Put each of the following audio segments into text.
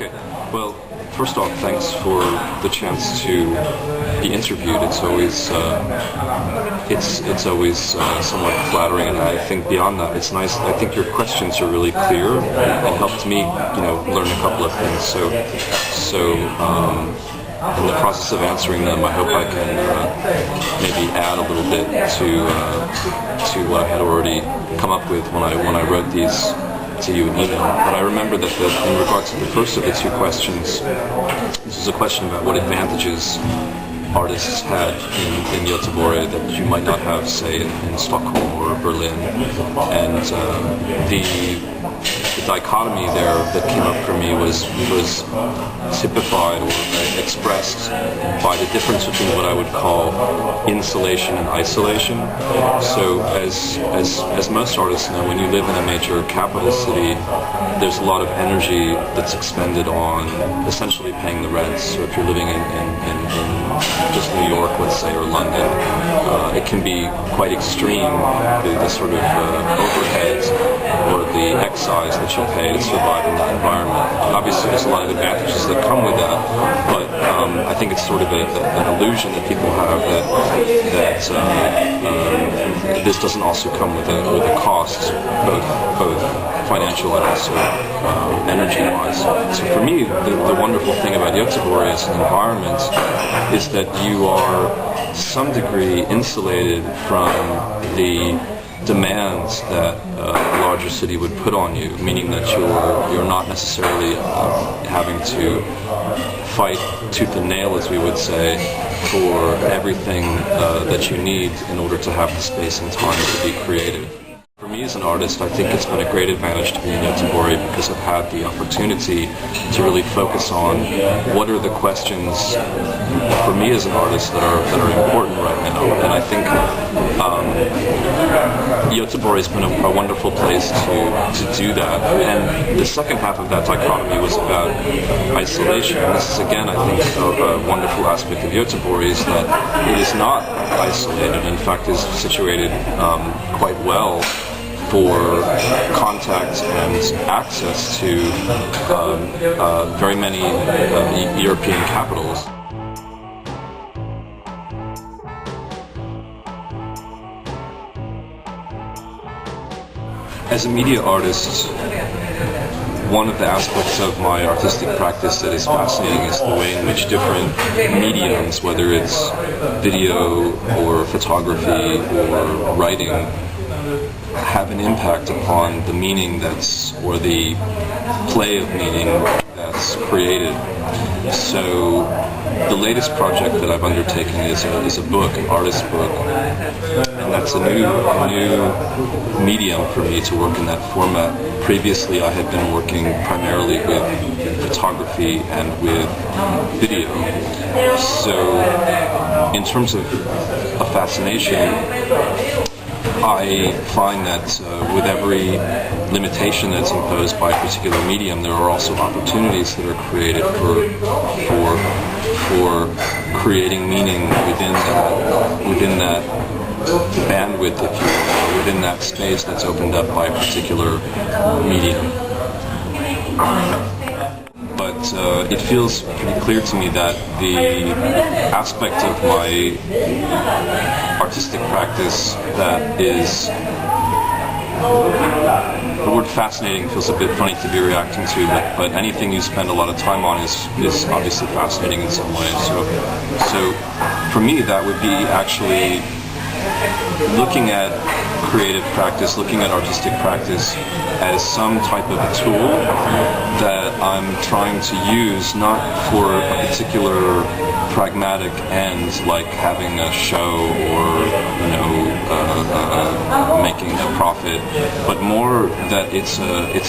Okay. Well, first off, thanks for the chance to be interviewed. It's always somewhat flattering, and I think beyond that, it's nice. I think your questions are really clear and helped me, learn a couple of things. So in the process of answering them, I hope I can maybe add a little bit to what I had already come up with when I wrote these to you in email. But I remember that in regards to the first of the two questions, this is a question about what advantages artists had in Göteborg that you might not have, say, in Stockholm or Berlin. And the dichotomy there that came up for me was typified or expressed by the difference between what I would call insulation and isolation. So as most artists know, when you live in a major capital city, there's a lot of energy that's expended on essentially paying the rents. So if you're living in just New York, let's say, or London, it can be quite extreme, the sort of overheads or the excise that you pay to survive in that environment. Obviously, there's a lot of advantages that come with that, but I think it's sort of an illusion that people have that this doesn't also come with a cost, both financial and also energy-wise. So for me, the wonderful thing about Göteborg as an environment is that you are to some degree insulated from the demands that a larger city would put on you, meaning that you're not necessarily having to fight tooth and nail, as we would say, for everything that you need in order to have the space and time to be creative. For me as an artist, I think it's been a great advantage to be in Göteborg because I've had the opportunity to really focus on what are the questions for me as an artist that are important right now. And I think Göteborg has been a wonderful place to do that. And the second half of that dichotomy was about isolation. And this is, again, I think, a wonderful aspect of Göteborg is that it is not isolated. In fact, is situated quite well for contact and access to very many European capitals. As a media artist, one of the aspects of my artistic practice that is fascinating is the way in which different mediums, whether it's video or photography or writing, have an impact upon the meaning or the play of meaning that's created. So the latest project that I've undertaken is a book, an artist book, and that's a new medium for me to work in that format. Previously I had been working primarily with photography and with video. So in terms of a fascination, I find that with every limitation that's imposed by a particular medium, there are also opportunities that are created for creating meaning within that bandwidth, if you will, within that space that's opened up by a particular medium. But it feels pretty clear to me that the aspect of my artistic practice that is, the word fascinating feels a bit funny to be reacting to, but anything you spend a lot of time on is obviously fascinating in some way. So for me, that would be actually looking at creative practice, looking at artistic practice as some type of a tool that I'm trying to use not for a particular pragmatic end, like having a show or making a profit, but more that it's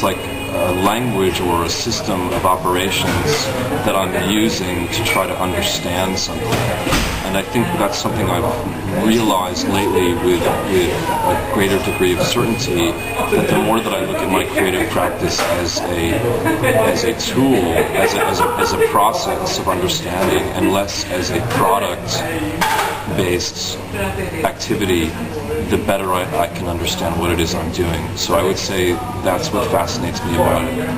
like a language or a system of operations that I'm using to try to understand something. And I think that's something I've realized lately with a greater degree of certainty, that the more that I look at my creative practice as a tool, as a process of understanding, and less as a product-based activity, the better I can understand what it is I'm doing. So I would say that's what fascinates me about it.